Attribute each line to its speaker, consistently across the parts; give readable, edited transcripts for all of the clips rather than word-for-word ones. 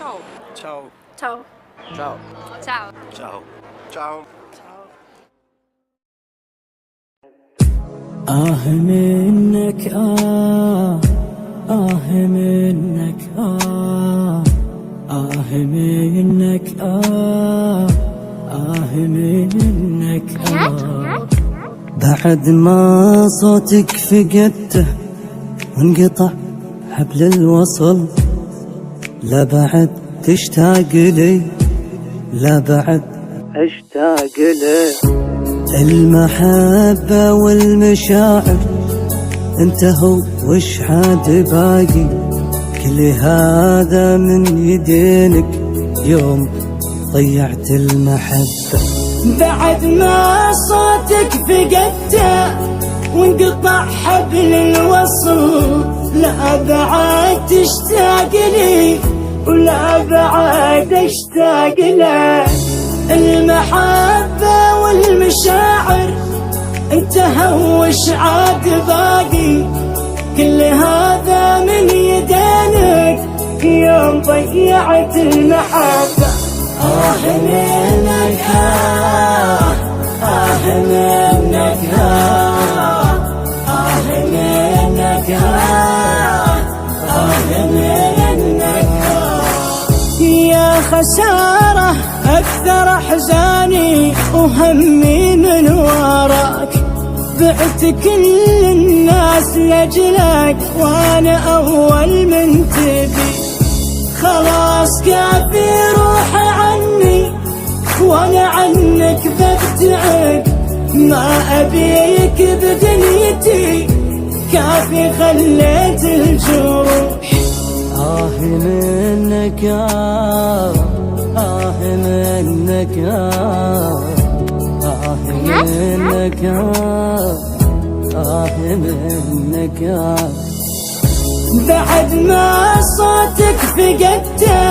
Speaker 1: Ciao.
Speaker 2: Ciao.
Speaker 1: Ciao.
Speaker 2: Ciao.
Speaker 1: Ciao.
Speaker 2: Ciao. Ciao.
Speaker 3: منك منك منك منك بعد ما صوتك فقدته وانقطع حبل الوصل، لا بعد تشتاق لي، لا بعد اشتاق لي. المحبة والمشاعر انتهوا وش عاد باقي، كل هذا من يدينك يوم ضيعت المحبة. بعد ما صوتك فقدته وانقطع حبل الوصل، لا بعد تشتاق لي ولا بعد اشتاق له. المحبة والمشاعر انتهوا وش عاد باقي، كل هذا من يدينك يوم ضيعت المحبة. منك منك منك منك يا خسارة أكثر أحزاني وهمي من وراك، بعت كل الناس لأجلك وأنا أول من تبي. خلاص كافي روح عني وأنا عنك ببتعد، ما أبيك بدنيتي كافي خليت الجروح. منك منك منك منك. بعد ما صوتك فقدته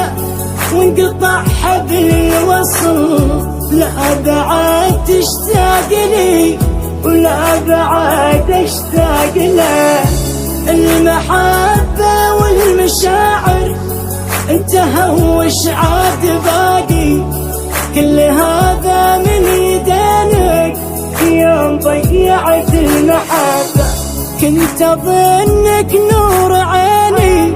Speaker 3: وانقطع حبل الوصل، لا بعد تشتاق لي ولا بعد اشتاق له. المحبة والمشاعر انتهوا وش عاد باقي، كل هذا من يدينك يوم ضيعت المحبة. كنت اظنك نور عيني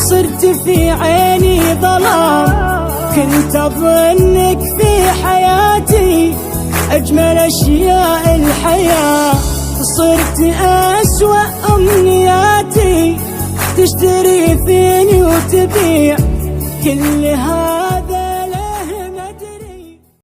Speaker 3: صرت في عيني ظلام، كنت اظنك في حياتي اجمل اشياء الحياة، صرت أسوأ أمنياتي تشتري فيني وتبيع كل هذا.